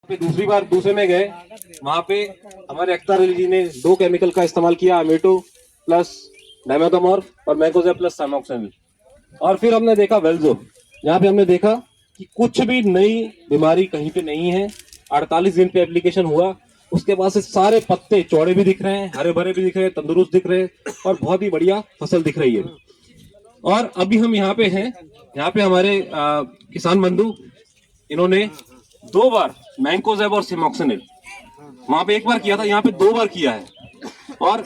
पे दूसरी बार दूसरे में गए, वहां पे हमारे अख्तर अली जी ने 2 केमिकल का इस्तेमाल किया, अमेटो प्लस डाइमेथोमोर और मैकोजेब प्लस साइमोक्सेनिल। और फिर हमने देखा वेल्जो, यहाँ पे हमने देखा कि कुछ भी नई बीमारी कहीं पे नहीं है। 48 दिन पे एप्लीकेशन हुआ, उसके बाद से सारे पत्ते चौड़े भी दिख रहे हैं, हरे भरे भी दिख रहे हैं, तंदुरुस्त दिख रहे हैं और बहुत ही बढ़िया फसल दिख रही है। और अभी हम यहाँ पे हैं, यहाँ पे हमारे किसान बंधु, इन्होंने 2 बार मैंकोजेब और सिमोक्सेनिल, वहां पे 1 बार किया था, यहाँ पे 2 बार किया है। और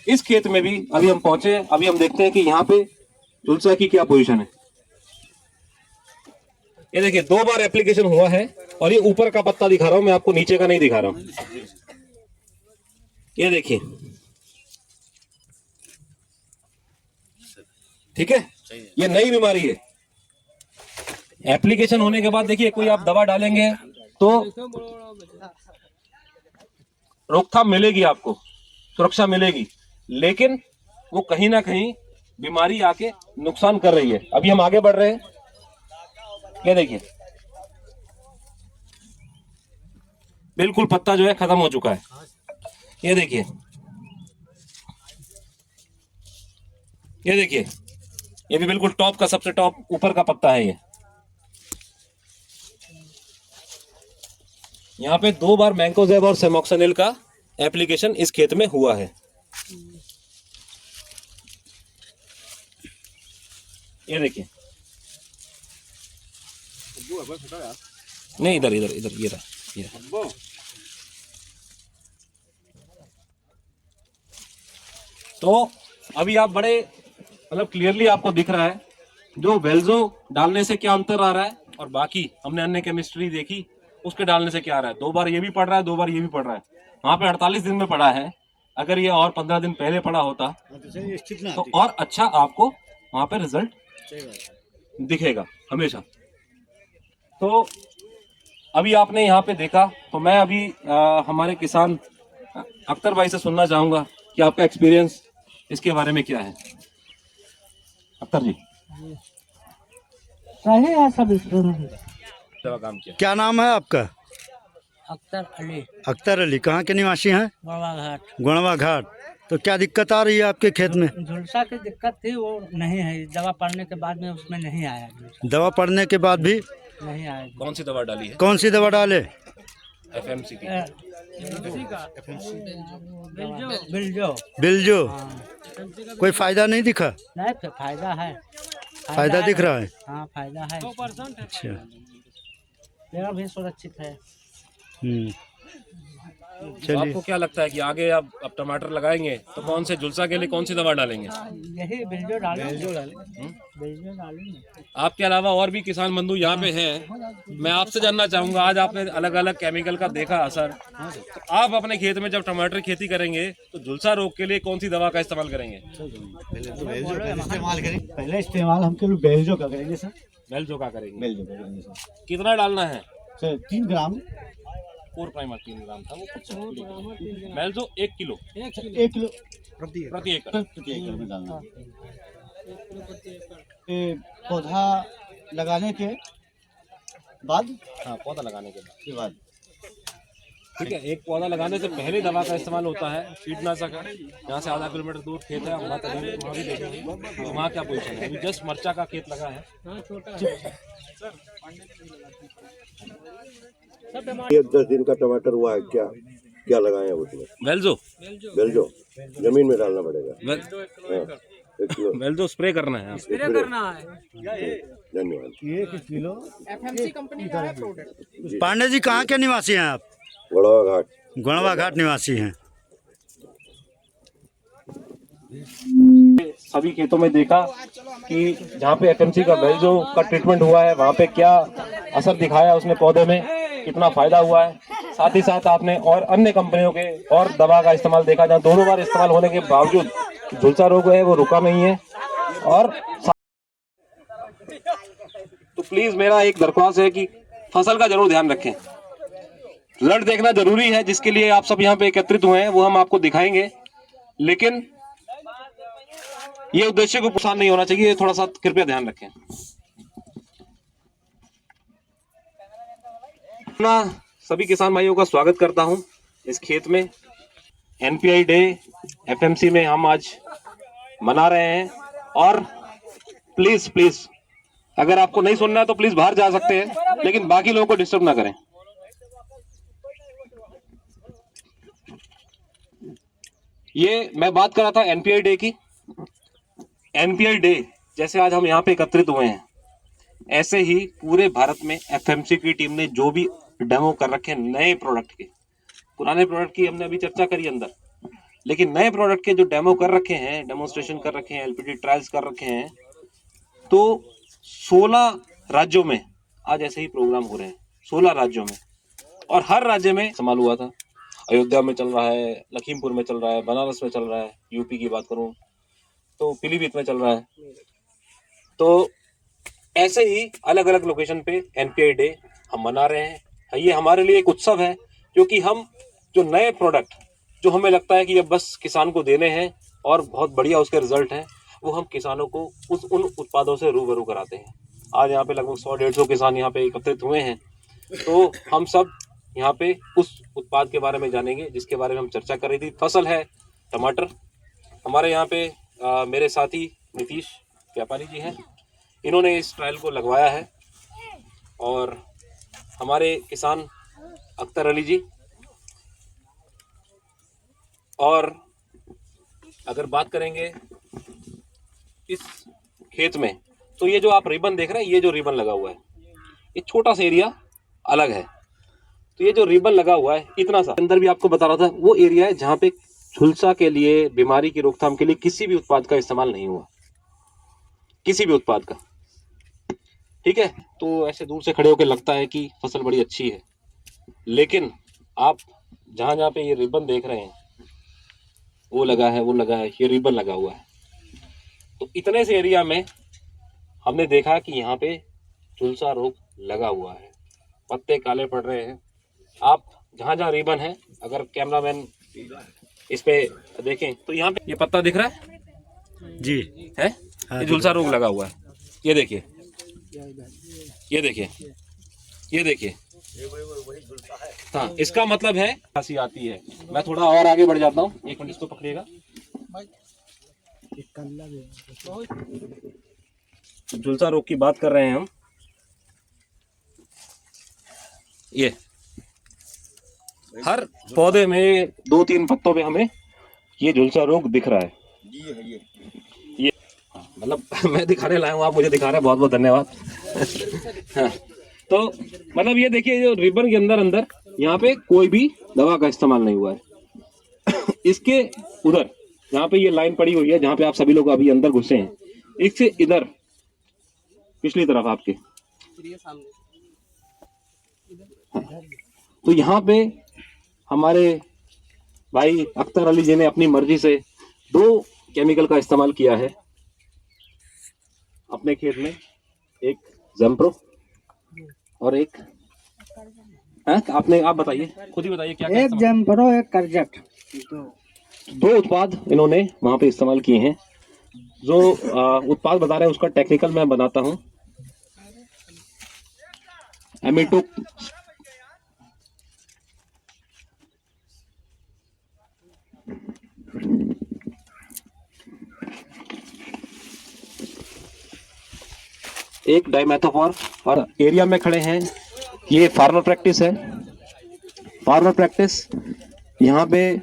इस खेत में भी अभी हम पहुंचे, अभी हम देखते हैं कि यहाँ पे झुलसा की क्या पोजीशन है। ये देखिए 2 बार एप्लीकेशन हुआ है और ये ऊपर का पत्ता दिखा रहा हूं मैं आपको, नीचे का नहीं दिखा रहा हूं। ये देखिए, ठीक है, ये नई बीमारी है। एप्लीकेशन होने के बाद देखिए कोई आप दवा डालेंगे तो रोकथाम मिलेगी, आपको सुरक्षा मिलेगी, लेकिन वो कहीं ना कहीं बीमारी आके नुकसान कर रही है। अभी हम आगे बढ़ रहे हैं, ये देखिए बिल्कुल पत्ता जो है खत्म हो चुका है। ये देखिए, ये देखिए, ये भी बिल्कुल टॉप का, सबसे टॉप ऊपर का पत्ता है ये। यहाँ पे 2 बार मैंकोजेब और सेमोक्सेनिल का एप्लीकेशन इस खेत में हुआ है। ये देखिए, नहीं इधर इधर इधर, ये रहा। तो अभी आप बड़े मतलब क्लियरली आपको दिख रहा है जो वेल्जो डालने से क्या अंतर आ रहा है और बाकी हमने अन्य केमिस्ट्री देखी उसके डालने से क्या आ रहा है। 2 बार ये भी पड़ रहा है, 2 बार ये भी पड़ रहा है। वहां पे 48 दिन में पड़ा है, अगर ये और 15 दिन पहले पड़ा होता तो और अच्छा आपको वहां पे रिजल्ट दिखेगा हमेशा। तो अभी आपने यहाँ पे देखा, तो मैं अभी हमारे किसान अख्तर भाई से सुनना चाहूंगा कि आपका एक्सपीरियंस इसके बारे में क्या है। अख्तर जी, सही है सब इसमें। काम किया। क्या नाम है आपका? अख्तर अली, अख्तर अली, कहाँ के निवासी हैं? बड़वा घाट। गुणवा घाट। तो क्या दिक्कत आ रही है आपके खेत में? झुलसा की दिक्कत थी, वो नहीं है। दवा पड़ने के बाद में उसमें नहीं आया झुलसा। दवा पड़ने के बाद भी नहीं आया। कौन सी दवा डाली है? कौन सी दवा डाले? एफएमसी की। बिल्जो। बिल्जो। कोई फायदा नहीं दिखा? नहीं, तो फायदा है। फायदा दिख रहा है? हाँ, फायदा है। अच्छा, पेड़ भी सुरक्षित है। तो चलिए। आपको क्या लगता है कि आगे अब टमाटर लगाएंगे तो कौन से झुलसा के लिए कौन सी दवा डालेंगे? यही बिल्जो डालेंगे। बिल्जो डालेंगे। आपके अलावा और भी किसान बंधु यहाँ पे हैं, मैं आपसे जानना चाहूंगा, आज आपने अलग अलग केमिकल का देखा असर, तो आप अपने खेत में जब टमाटर की खेती करेंगे तो झुलसा रोग के लिए कौन सी दवा का इस्तेमाल करेंगे? पहले इस्तेमाल हम केवल बेल्जो का करेंगे सर। बेल्जो का करेंगे। बेल्जो का करेंगे सर। कितना डालना है? सर 3 ग्राम। 4 प्राइमर 3 ग्राम था वो, बेल्जो 1 किलो 1 किलो प्रति एकड़। प्रति एकड़ में डालना। ये पौधा लगाने के बाद, हाँ, पौधा लगाने के बाद, बाद ठीक है। एक पौधा लगाने से पहले दवा का इस्तेमाल होता है, कीटनाशक है। यहाँ से आधा किलोमीटर दूर खेत है, वहाँ भी देखेंगे तो वहाँ क्या पोजीशन है। अभी जस्ट मरचा का खेत लगा है। ये 10 दिन का टमाटर हुआ है, क्या क्या लगाए हैं उसमें? वेल्जो बेल्जो जमीन में डालना पड़ेगा। हाँ, 1 किलो वेल्जो स्प्रे करना है। स्प्रे करना है। धन्यवाद। 1 किलो एफएमसी कंपनी का है प्रोडक्ट। पांडे जी, कहाँ के निवासी हैं आप? गुणवा घाट। गुणवा घाट निवासी हैं। सभी खेतों में देखा कि जहाँ पे एफएमसी का वेल्जो का ट्रीटमेंट हुआ है वहाँ पे क्या असर दिखाया उसने पौधे में, कितना फायदा हुआ है। साथ ही साथ आपने और अन्य कंपनियों के और दवा का इस्तेमाल देखा, जहाँ दोनों बार इस्तेमाल होने के बावजूद झुलसा रोग है वो रुका नहीं है। और तो प्लीज मेरा एक दरख्वास्त है कि फसल का जरूर ध्यान रखें। रिजल्ट देखना जरूरी है, जिसके लिए आप सब यहाँ पे एकत्रित हुए हैं वो हम आपको दिखाएंगे, लेकिन ये उद्देश्य को नुकसान नहीं होना चाहिए, थोड़ा सा कृपया ध्यान रखें। अपना सभी किसान भाइयों का स्वागत करता हूं इस खेत में। एनपीआई डे एफएमसी में हम आज मना रहे हैं। और प्लीज प्लीज अगर आपको नहीं सुनना है तो प्लीज बाहर जा सकते हैं, लेकिन बाकी लोगों को डिस्टर्ब ना करें। ये मैं बात कर रहा था एनपीआई डे की। एनपीआई डे जैसे आज हम यहाँ पे एकत्रित हुए हैं, ऐसे ही पूरे भारत में एफएमसी की टीम ने जो भी डेमो कर रखे हैं नए प्रोडक्ट के, पुराने प्रोडक्ट की हमने अभी चर्चा करी अंदर, लेकिन नए प्रोडक्ट के जो डेमो कर रखे हैं, डेमोन्स्ट्रेशन कर रखे हैं, एलपीडी ट्रायल्स कर रखे हैं, तो 16 राज्यों में आज ऐसे ही प्रोग्राम हो रहे हैं। 16 राज्यों में, और हर राज्य में इस्तेमाल हुआ था। अयोध्या में चल रहा है, लखीमपुर में चल रहा है, बनारस में चल रहा है, यूपी की बात करूं तो पीलीभीत में चल रहा है। तो ऐसे ही अलग अलग लोकेशन पे एनपीआई डे हम मना रहे हैं। ये हमारे लिए एक उत्सव है, क्योंकि हम जो नए प्रोडक्ट जो हमें लगता है कि अब बस किसान को देने हैं और बहुत बढ़िया उसके रिजल्ट हैं, वो हम किसानों को उन उत्पादों से रूबरू कराते हैं। आज यहाँ पे लगभग 100-150 किसान यहाँ पे एकत्रित हुए हैं, तो हम सब यहाँ पे उस उत्पाद के बारे में जानेंगे जिसके बारे में हम चर्चा कर रही थी। फसल है टमाटर। हमारे यहाँ पे मेरे साथी नीतीश व्यापारी जी हैं, इन्होंने इस ट्रायल को लगवाया है। और हमारे किसान अख्तर अली जी। और अगर बात करेंगे इस खेत में, तो ये जो आप रिबन देख रहे हैं, ये जो रिबन लगा हुआ है, ये छोटा सा एरिया अलग है। तो ये जो रिबन लगा हुआ है इतना सा, अंदर भी आपको बता रहा था, वो एरिया है जहाँ पे झुलसा के लिए, बीमारी की रोकथाम के लिए किसी भी उत्पाद का इस्तेमाल नहीं हुआ, किसी भी उत्पाद का। ठीक है, तो ऐसे दूर से खड़े होकर लगता है कि फसल बड़ी अच्छी है, लेकिन आप जहाँ जहाँ पे ये रिबन देख रहे हैं, वो लगा है, वो लगा है, ये रिबन लगा हुआ है, तो इतने से एरिया में हमने देखा कि यहाँ पे झुलसा रोग लगा हुआ है, पत्ते काले पड़ रहे हैं। आप जहाँ जहाँ रिबन है, अगर कैमरामैन इस पे देखें तो यहाँ पे ये पत्ता दिख रहा है जी है, ये झुलसा रोग लगा हुआ है। ये देखिए, ये देखिए, ये देखिए, हाँ, इसका मतलब है खांसी आती है। मैं थोड़ा और आगे बढ़ जाता हूँ, एक मिनट इसको पकड़िएगा। झुलसा रोग की बात कर रहे हैं हम। ये हर पौधे में 2-3 पत्तों में हमें ये झुलसा रोग दिख रहा है। ये मतलब मैं दिखाने लाया हूँ, आप मुझे दिखा रहे हैं, बहुत बहुत धन्यवाद। हाँ, तो मतलब ये देखिए, जो रिबन के अंदर यहाँ पे कोई भी दवा का इस्तेमाल नहीं हुआ है। इसके उधर जहाँ पे ये लाइन पड़ी हुई है, जहाँ पे आप सभी लोग अभी अंदर घुसे हैं, इससे इधर पिछली तरफ आपके, तो यहाँ पे हमारे भाई अख्तर अली जी ने अपनी मर्जी से 2 केमिकल का इस्तेमाल किया है अपने खेत में। एक ज़ेम्प्रो और एक आप बताइए, खुद ही बताइए क्या। एक ज़ेम्प्रो, एक करजट, 2 उत्पाद इन्होंने वहां पे इस्तेमाल किए हैं। जो उत्पाद बता रहे हैं उसका टेक्निकल मैं बनाता हूं। एमिटो एक डाइमेथोफॉर। और एरिया में खड़े हैं, ये फार्मर प्रैक्टिस है। फार्मर प्रैक्टिस यहाँ पे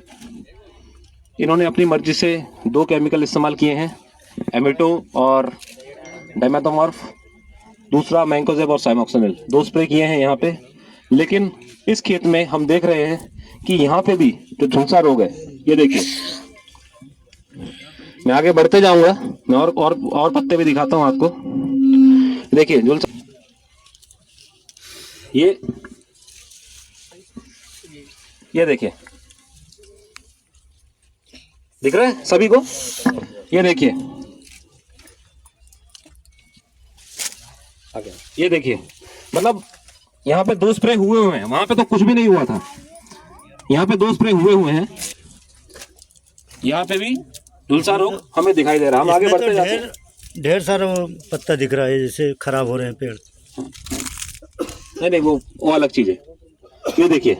इन्होंने अपनी मर्जी से 2 केमिकल इस्तेमाल किए हैं, एमिटो और डाइमेथोमॉर्फ। दूसरा मैंकोजेब और साइमोक्सिनिल, 2 स्प्रे किए हैं यहाँ पे। लेकिन इस खेत में हम देख रहे हैं कि यहाँ पे भी जो झुलसा रोग है, ये देखिए, मैं आगे बढ़ते जाऊंगा, मैं और पत्ते भी दिखाता हूँ आपको। देखिए झुलसा, ये देखिए, दिख रहा है सभी को? ये देखिए, ये देखिए, मतलब यहाँ पे 2 स्प्रे हुए हैं, वहां पे तो कुछ भी नहीं हुआ था। यहाँ पे 2 स्प्रे हुए हैं, यहाँ पे भी झुलसा रोग हमें दिखाई दे रहा है। हम आगे बढ़ते जाते हैं। ढेर सारा पत्ता दिख रहा है, जैसे खराब हो रहे हैं पेड़। नहीं, वो अलग चीज है। ये देखिए,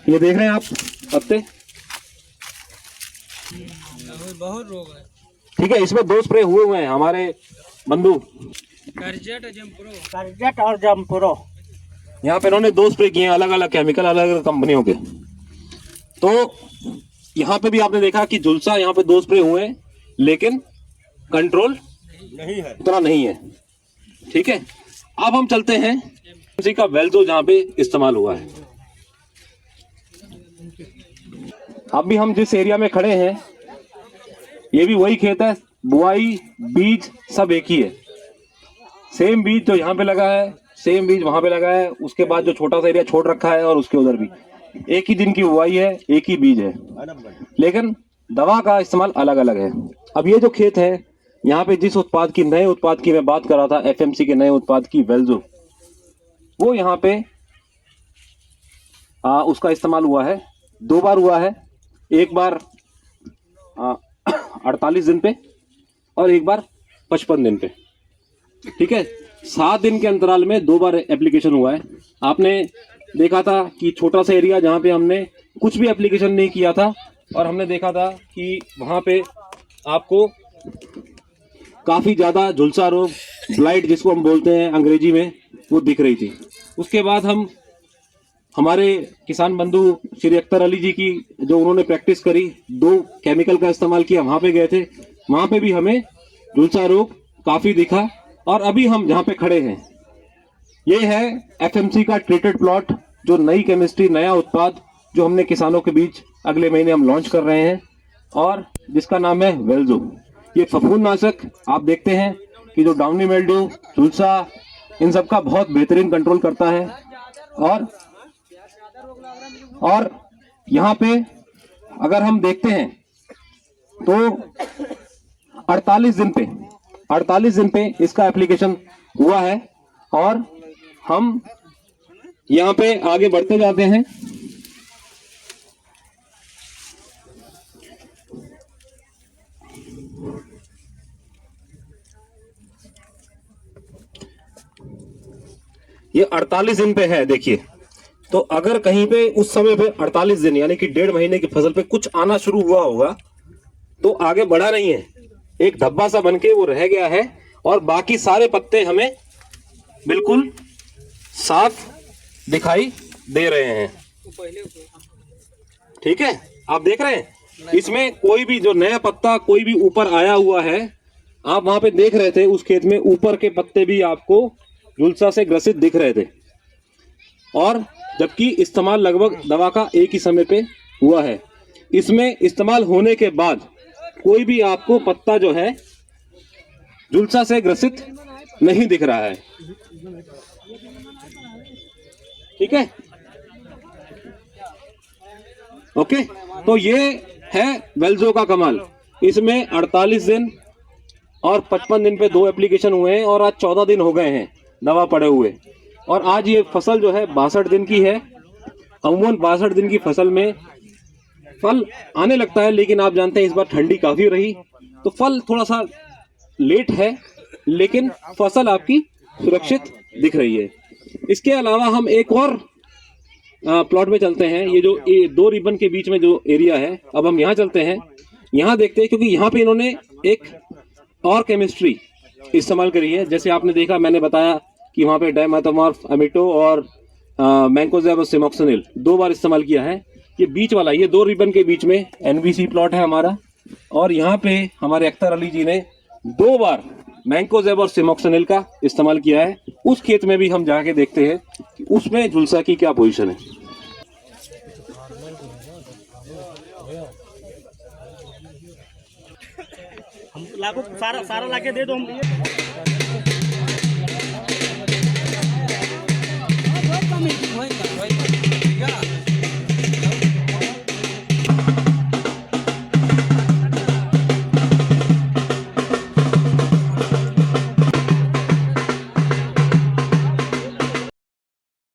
ये देख रहे हैं आप पत्ते, बहुत रोग है। ठीक है। इसमें 2 स्प्रे हुए हैं हमारे बंधु, करजट और जमपुरो। यहाँ पे इन्होंने 2 स्प्रे किए हैं, अलग अलग केमिकल, अलग अलग कंपनियों के। तो यहाँ पे भी आपने देखा कि झुलसा यहाँ पे 2 स्प्रे हुए हैं, लेकिन कंट्रोल नहीं है, उतना नहीं है। ठीक है, अब हम चलते हैं एफएमसी का वेल्जो जहाँ पे इस्तेमाल हुआ है। अब भी हम जिस एरिया में खड़े हैं, ये भी वही खेत है, बुआई बीज सब एक ही है। सेम बीज जो यहाँ पे लगा है, सेम बीज वहां पे लगा है, उसके बाद जो छोटा सा एरिया छोड़ रखा है और उसके उधर भी एक ही दिन की बुआई है, एक ही बीज है, लेकिन दवा का इस्तेमाल अलग अलग है। अब ये जो खेत है, यहाँ पे जिस उत्पाद की, नए उत्पाद की मैं बात कर रहा था, एफएमसी के नए उत्पाद की वेल्जो, वो यहाँ पे उसका इस्तेमाल हुआ है, 2 बार हुआ है। एक बार 48 दिन पे और एक बार 55 दिन पे। ठीक है, 7 दिन के अंतराल में 2 बार एप्लीकेशन हुआ है। आपने देखा था कि छोटा सा एरिया जहाँ पे हमने कुछ भी एप्लीकेशन नहीं किया था, और हमने देखा था कि वहाँ पे आपको काफ़ी ज़्यादा झुलसा रोग, ब्लाइट जिसको हम बोलते हैं अंग्रेजी में, वो दिख रही थी। उसके बाद हम हमारे किसान बंधु श्री अख्तर अली जी की जो उन्होंने प्रैक्टिस करी, 2 केमिकल का इस्तेमाल किया, वहाँ पे गए थे, वहाँ पे भी हमें झुलसा रोग काफ़ी दिखा। और अभी हम जहाँ पे खड़े हैं, ये है एफएमसी का ट्रीटेड प्लॉट, जो नई केमिस्ट्री, नया उत्पाद जो हमने किसानों के बीच अगले महीने हम लॉन्च कर रहे हैं, और जिसका नाम है वेल्जो। ये फफूंदनाशक आप देखते हैं कि जो डाउनी मिल्ड्यू, झुलसा, इन सब का बहुत बेहतरीन कंट्रोल करता है। और यहाँ पे अगर हम देखते हैं तो 48 दिन पे इसका एप्लीकेशन हुआ है, और हम यहाँ पे आगे बढ़ते जाते हैं। ये 48 दिन पे है, देखिए। तो अगर कहीं पे उस समय पे 48 दिन यानी कि 1.5 महीने की फसल पे कुछ आना शुरू हुआ होगा, तो आगे बढ़ा नहीं है, एक धब्बा सा बनके वो रह गया है, और बाकी सारे पत्ते हमें बिल्कुल साफ दिखाई दे रहे हैं। ठीक है, आप देख रहे हैं, इसमें कोई भी जो नया पत्ता कोई भी ऊपर आया हुआ है, आप वहां पे देख रहे थे उस खेत में ऊपर के पत्ते भी आपको झुलसा से ग्रसित दिख रहे थे, और जबकि इस्तेमाल लगभग दवा का एक ही समय पे हुआ है। इसमें इस्तेमाल होने के बाद कोई भी आपको पत्ता जो है झुलसा से ग्रसित नहीं दिख रहा है। ठीक है, ओके। तो ये है वेल्जो का कमाल। इसमें 48 दिन और 55 दिन पे 2 एप्लीकेशन हुए हैं, और आज 14 दिन हो गए हैं दवा पड़े हुए, और आज ये फसल जो है 62 दिन की है। अमूमन 62 दिन की फसल में फल आने लगता है, लेकिन आप जानते हैं इस बार ठंडी काफ़ी रही, तो फल थोड़ा सा लेट है, लेकिन फसल आपकी सुरक्षित दिख रही है। इसके अलावा हम एक और प्लॉट में चलते हैं। ये जो 2 रिबन के बीच में जो एरिया है, अब हम यहाँ चलते हैं, यहाँ देखते हैं, क्योंकि यहाँ पे इन्होंने एक और केमिस्ट्री इस्तेमाल करी है। जैसे आपने देखा, मैंने बताया कि वहाँ पे डायमेथोमॉर्फ, अमिटो और मैंकोजेब और सिमोक्सिनिल 2 बार इस्तेमाल किया है। ये बीच वाला, ये 2 रिबन के बीच में एनबीसी प्लॉट है हमारा, और यहाँ पे हमारे अख्तर अली जी ने 2 बार मैंकोजेब और सिमोक्सिनिल का इस्तेमाल किया है। उस खेत में भी हम जाके देखते हैं कि उसमें झुलसा की क्या पोजीशन है। हम लागू सारा लाके दे दो हम।